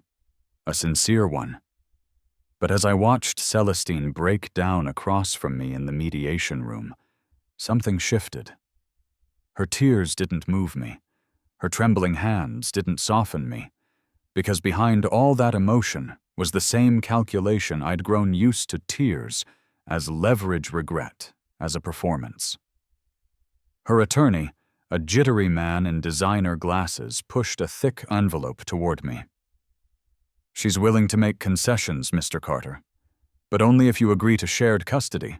a sincere one. But as I watched Celestine break down across from me in the mediation room, something shifted. Her tears didn't move me. Her trembling hands didn't soften me, because behind all that emotion was the same calculation I'd grown used to tears as leverage regret, as a performance. Her attorney, a jittery man in designer glasses, pushed a thick envelope toward me. She's willing to make concessions, Mr. Carter, but only if you agree to shared custody.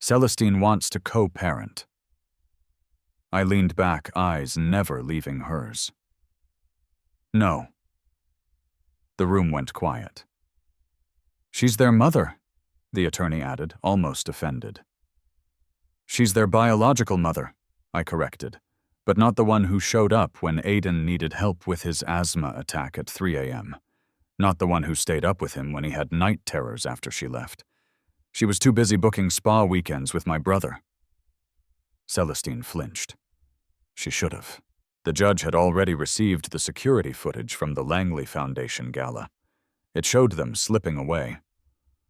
Celestine wants to co-parent. I leaned back, eyes never leaving hers. No. The room went quiet. She's their mother, the attorney added, almost offended. She's their biological mother, I corrected, but not the one who showed up when Aiden needed help with his asthma attack at 3 a.m., not the one who stayed up with him when he had night terrors after she left. She was too busy booking spa weekends with my brother. Celestine flinched. She should have. The judge had already received the security footage from the Langley Foundation gala. It showed them slipping away.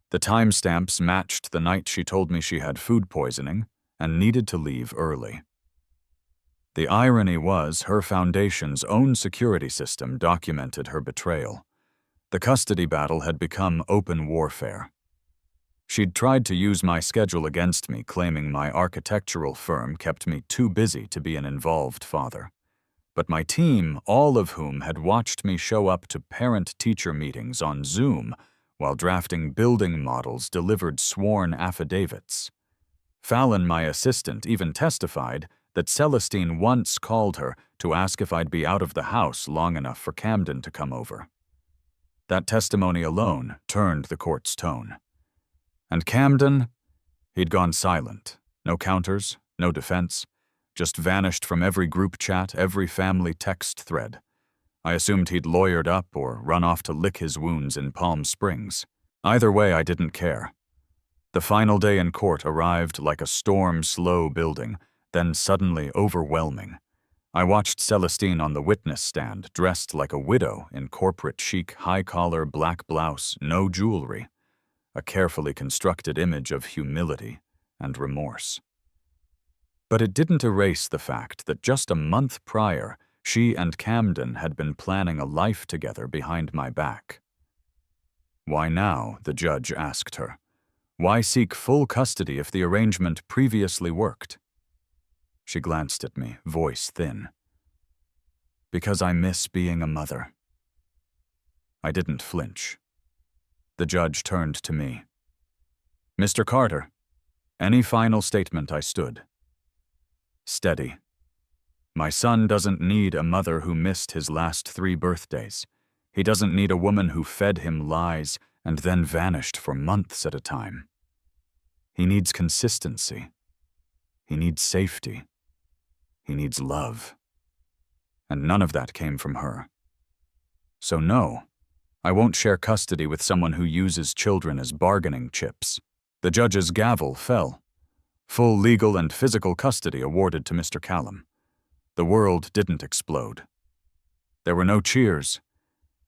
The timestamps matched the night she told me she had food poisoning and needed to leave early. The irony was her foundation's own security system documented her betrayal. The custody battle had become open warfare. She'd tried to use my schedule against me, claiming my architectural firm kept me too busy to be an involved father. But my team, all of whom had watched me show up to parent-teacher meetings on Zoom while drafting building models, delivered sworn affidavits. Fallon, my assistant, even testified that Celestine once called her to ask if I'd be out of the house long enough for Camden to come over. That testimony alone turned the court's tone. And Camden, he'd gone silent. No counters, no defense, just vanished from every group chat, every family text thread. I assumed he'd lawyered up or run off to lick his wounds in Palm Springs. Either way, I didn't care. The final day in court arrived like a storm slow building, then suddenly overwhelming. I watched Celestine on the witness stand, dressed like a widow in corporate chic, high-collar, black blouse, no jewelry. A carefully constructed image of humility and remorse. But it didn't erase the fact that just a month prior, she and Camden had been planning a life together behind my back. Why now, the judge asked her. Why seek full custody if the arrangement previously worked? She glanced at me, voice thin. Because I miss being a mother. I didn't flinch. The judge turned to me. Mr. Carter, any final statement? I stood. Steady. My son doesn't need a mother who missed his last 3 birthdays. He doesn't need a woman who fed him lies and then vanished for months at a time. He needs consistency. He needs safety. He needs love. And none of that came from her. So no, I won't share custody with someone who uses children as bargaining chips. The judge's gavel fell. Full legal and physical custody awarded to Mr. Callum. The world didn't explode. There were no cheers,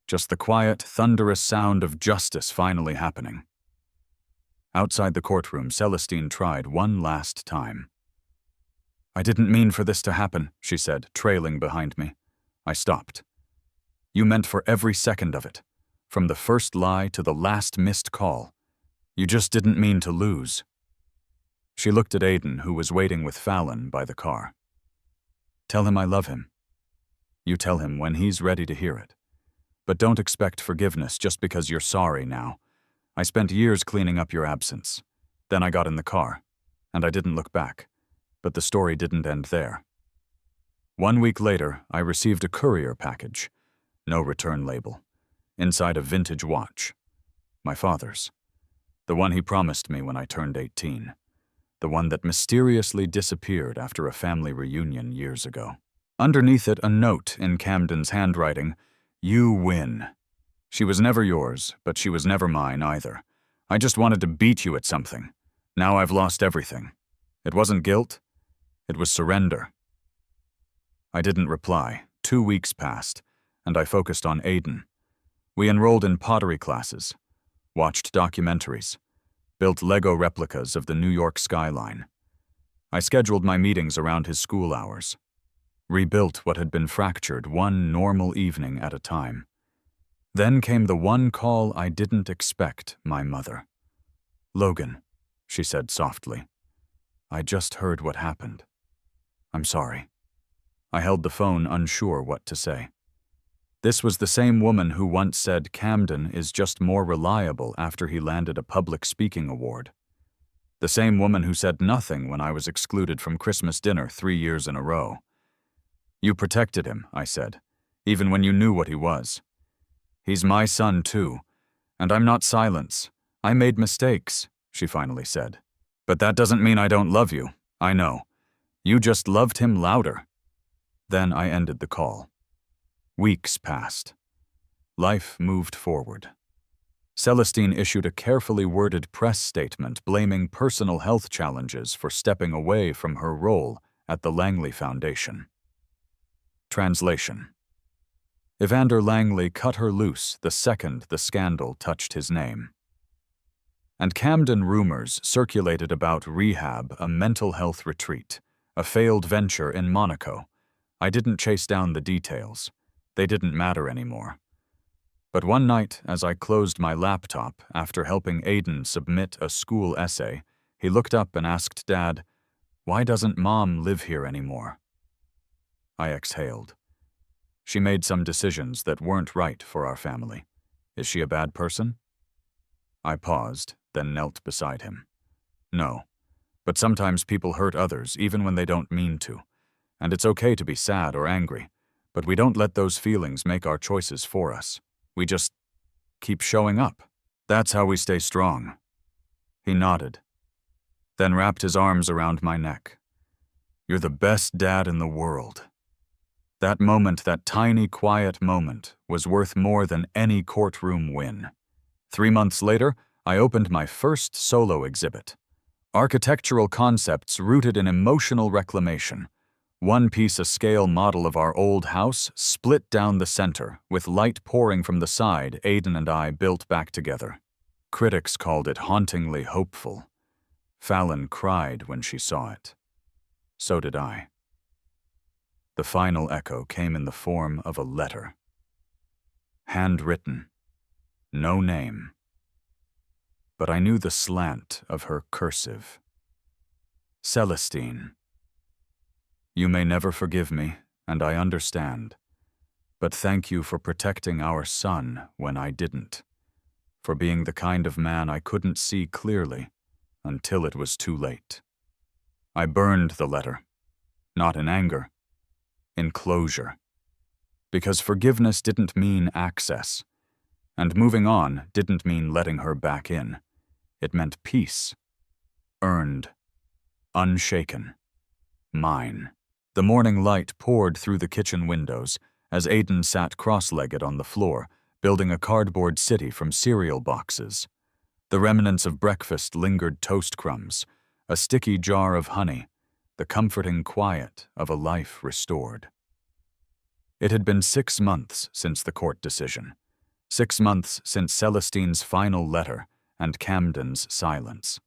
just the quiet, thunderous sound of justice finally happening. Outside the courtroom, Celestine tried one last time. I didn't mean for this to happen, she said, trailing behind me. I stopped. You meant for every second of it. From the first lie to the last missed call. You just didn't mean to lose. She looked at Aiden, who was waiting with Fallon by the car. Tell him I love him. You tell him when he's ready to hear it. But don't expect forgiveness just because you're sorry now. I spent years cleaning up your absence. Then I got in the car, and I didn't look back. But the story didn't end there. 1 week later, I received a courier package. No return label. Inside a vintage watch. My father's. The one he promised me when I turned 18. The one that mysteriously disappeared after a family reunion years ago. Underneath it, a note in Camden's handwriting, "You win." She was never yours, but she was never mine either. I just wanted to beat you at something. Now I've lost everything. It wasn't guilt. It was surrender. I didn't reply. 2 weeks passed, and I focused on Aiden. We enrolled in pottery classes, watched documentaries, built Lego replicas of the New York skyline. I scheduled my meetings around his school hours, rebuilt what had been fractured one normal evening at a time. Then came the one call I didn't expect, my mother. "Logan," she said softly, "I just heard what happened. I'm sorry." I held the phone, unsure what to say. This was the same woman who once said Camden is just more reliable after he landed a public speaking award. The same woman who said nothing when I was excluded from Christmas dinner 3 years in a row. You protected him, I said, even when you knew what he was. He's my son too, and I'm not silence. I made mistakes, she finally said. But that doesn't mean I don't love you. I know. You just loved him louder. Then I ended the call. Weeks passed. Life moved forward. Celestine issued a carefully worded press statement blaming personal health challenges for stepping away from her role at the Langley Foundation. Translation: Evander Langley cut her loose the second the scandal touched his name. And Camden rumors circulated about rehab, a mental health retreat, a failed venture in Monaco. I didn't chase down the details. They didn't matter anymore. But one night, as I closed my laptop after helping Aiden submit a school essay, he looked up and asked Dad, "Why doesn't Mom live here anymore?" I exhaled. She made some decisions that weren't right for our family. Is she a bad person? I paused, then knelt beside him. No, but sometimes people hurt others even when they don't mean to. And it's okay to be sad or angry, but we don't let those feelings make our choices for us. We just keep showing up. That's how we stay strong. He nodded, then wrapped his arms around my neck. You're the best dad in the world. That moment, that tiny, quiet moment, was worth more than any courtroom win. 3 months later, I opened my first solo exhibit. Architectural concepts rooted in emotional reclamation. One piece a scale model of our old house, split down the center, with light pouring from the side Aiden and I built back together. Critics called it hauntingly hopeful. Fallon cried when she saw it. So did I. The final echo came in the form of a letter. Handwritten. No name. But I knew the slant of her cursive. Celestine. You may never forgive me, and I understand. But thank you for protecting our son when I didn't. For being the kind of man I couldn't see clearly until it was too late. I burned the letter. Not in anger. In closure. Because forgiveness didn't mean access. And moving on didn't mean letting her back in. It meant peace. Earned. Unshaken. Mine. The morning light poured through the kitchen windows as Aiden sat cross-legged on the floor, building a cardboard city from cereal boxes. The remnants of breakfast lingered toast crumbs, a sticky jar of honey, the comforting quiet of a life restored. It had been 6 months since the court decision. 6 months since Celestine's final letter and Camden's silence.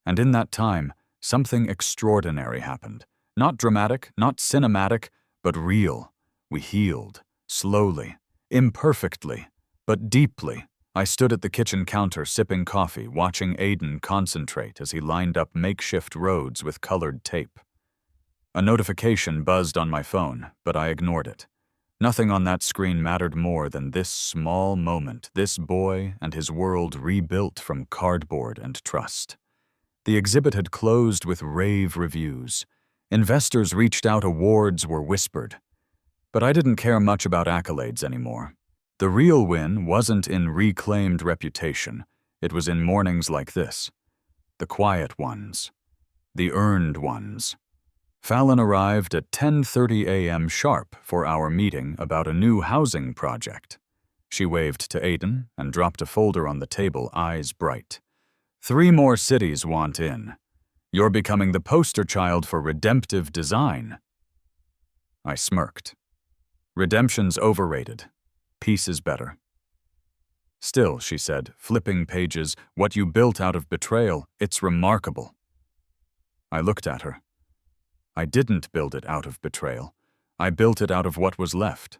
And in that time, something extraordinary happened. Not dramatic, not cinematic, but real. We healed, slowly, imperfectly, but deeply. I stood at the kitchen counter sipping coffee, watching Aiden concentrate as he lined up makeshift roads with colored tape. A notification buzzed on my phone, but I ignored it. Nothing on that screen mattered more than this small moment, this boy and his world rebuilt from cardboard and trust. The exhibit had closed with rave reviews. Investors reached out, awards were whispered. But I didn't care much about accolades anymore. The real win wasn't in reclaimed reputation. It was in mornings like this. The quiet ones. The earned ones. Fallon arrived at 10:30 a.m. sharp for our meeting about a new housing project. She waved to Aiden and dropped a folder on the table, eyes bright. 3 more cities want in. You're becoming the poster child for redemptive design. I smirked. Redemption's overrated. Peace is better. Still, she said, flipping pages, what you built out of betrayal, it's remarkable. I looked at her. I didn't build it out of betrayal. I built it out of what was left.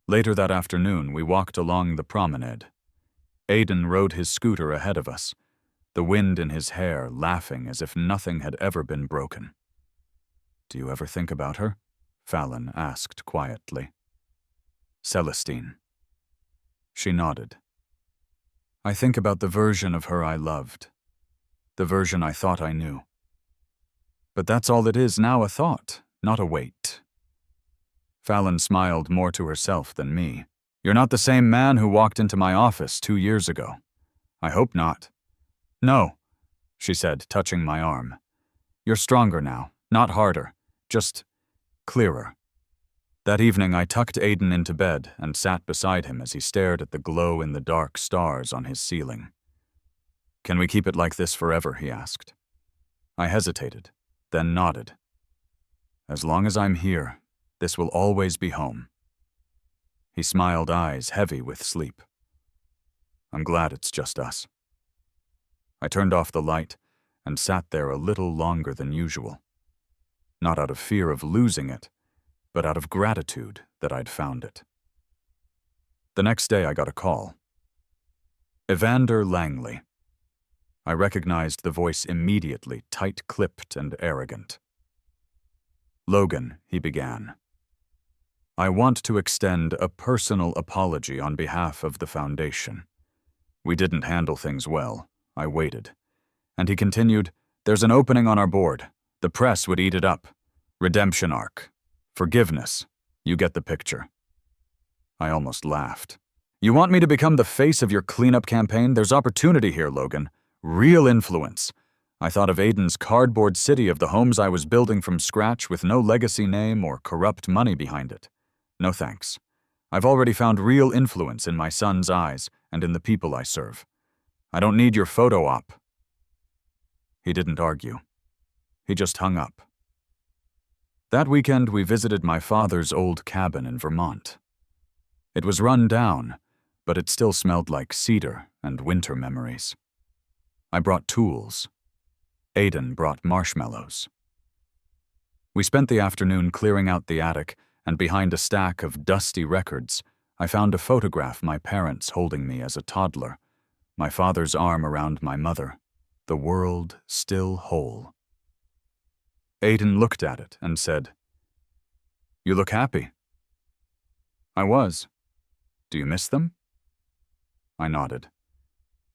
Later that afternoon, we walked along the promenade. Aiden rode his scooter ahead of us, the wind in his hair laughing as if nothing had ever been broken. Do you ever think about her? Fallon asked quietly. Celestine. She nodded. I think about the version of her I loved, the version I thought I knew. But that's all it is now, a thought, not a weight. Fallon smiled more to herself than me. You're not the same man who walked into my office 2 years ago. I hope not. No, she said, touching my arm. You're stronger now, not harder, just clearer. That evening, I tucked Aiden into bed and sat beside him as he stared at the glow-in-the-dark stars on his ceiling. "Can we keep it like this forever?" he asked. I hesitated, then nodded. "As long as I'm here, this will always be home." He smiled, eyes heavy with sleep. "I'm glad it's just us." I turned off the light and sat there a little longer than usual. Not out of fear of losing it, but out of gratitude that I'd found it. The next day I got a call. Evander Langley. I recognized the voice immediately, tight-clipped and arrogant. "Logan," he began. "I want to extend a personal apology on behalf of the Foundation. We didn't handle things well. I waited." And he continued, "There's an opening on our board. The press would eat it up. Redemption arc. Forgiveness. You get the picture." I almost laughed. "You want me to become the face of your cleanup campaign? There's opportunity here, Logan. Real influence." I thought of Aiden's cardboard city of the homes I was building from scratch with no legacy name or corrupt money behind it. No thanks. I've already found real influence in my son's eyes and in the people I serve. I don't need your photo op. He didn't argue. He just hung up. That weekend, we visited my father's old cabin in Vermont. It was run down, but it still smelled like cedar and winter memories. I brought tools. Aiden brought marshmallows. We spent the afternoon clearing out the attic, and behind a stack of dusty records, I found a photograph my parents holding me as a toddler, my father's arm around my mother, the world still whole. Aiden looked at it and said, "You look happy." I was. "Do you miss them?" I nodded.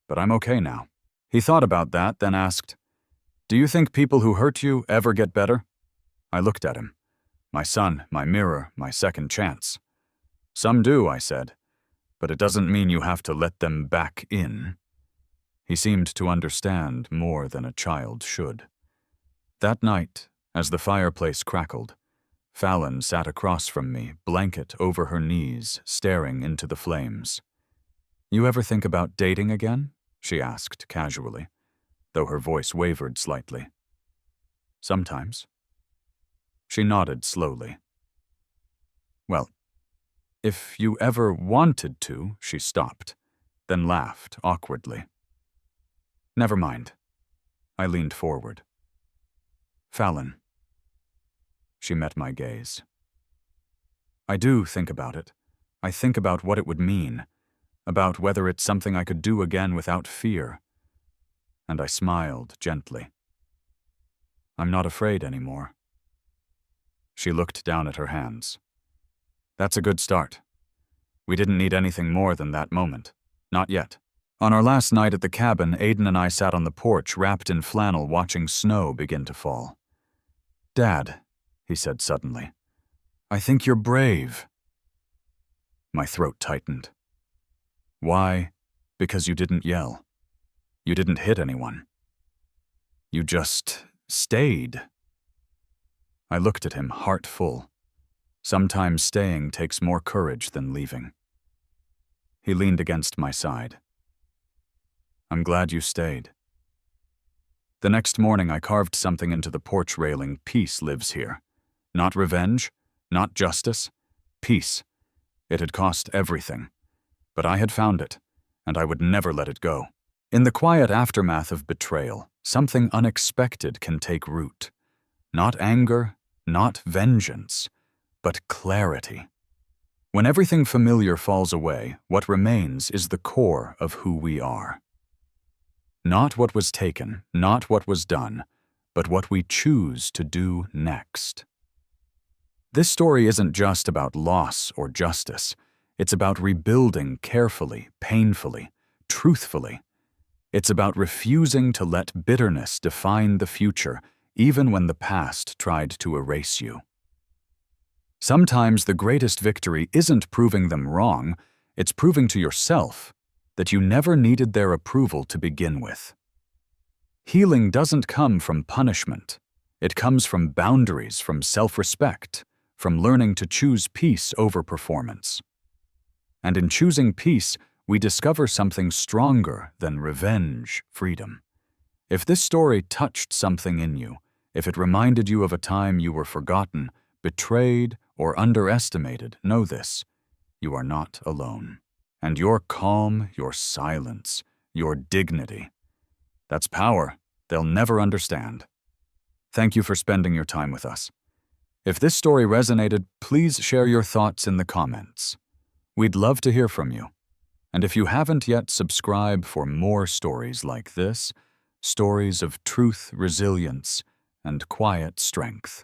"But I'm okay now." He thought about that, then asked, "Do you think people who hurt you ever get better?" I looked at him. "My son, my mirror, my second chance." "Some do," I said, "but it doesn't mean you have to let them back in." He seemed to understand more than a child should. That night, as the fireplace crackled, Fallon sat across from me, blanket over her knees, staring into the flames. "You ever think about dating again?" she asked casually, though her voice wavered slightly. "Sometimes." She nodded slowly. "Well, if you ever wanted to," she stopped, then laughed awkwardly. "Never mind." I leaned forward. "Fallon." She met my gaze. "I do think about it. I think about what it would mean, about whether it's something I could do again without fear." And I smiled gently. "I'm not afraid anymore." She looked down at her hands. "That's a good start. We didn't need anything more than that moment. Not yet." On our last night at the cabin, Aiden and I sat on the porch, wrapped in flannel, watching snow begin to fall. "Dad," he said suddenly, "I think you're brave." My throat tightened. "Why?" "Because you didn't yell. You didn't hit anyone. You just stayed." I looked at him, heart full. Sometimes staying takes more courage than leaving. He leaned against my side. "I'm glad you stayed." The next morning, I carved something into the porch railing. "Peace lives here." Not revenge, not justice. Peace. It had cost everything, but I had found it, and I would never let it go. In the quiet aftermath of betrayal, something unexpected can take root. Not anger, not vengeance, but clarity. When everything familiar falls away, what remains is the core of who we are. Not what was taken, not what was done, but what we choose to do next. This story isn't just about loss or justice. It's about rebuilding carefully, painfully, truthfully. It's about refusing to let bitterness define the future, even when the past tried to erase you. Sometimes the greatest victory isn't proving them wrong, it's proving to yourself that you never needed their approval to begin with. Healing doesn't come from punishment. It comes from boundaries, from self-respect, from learning to choose peace over performance. And in choosing peace, we discover something stronger than revenge, freedom. If this story touched something in you, if it reminded you of a time you were forgotten, betrayed, or underestimated, know this: you are not alone. And your calm, your silence, your dignity, that's power they'll never understand. Thank you for spending your time with us. If this story resonated, please share your thoughts in the comments. We'd love to hear from you. And if you haven't yet, subscribe for more stories like this, stories of truth, resilience, and quiet strength.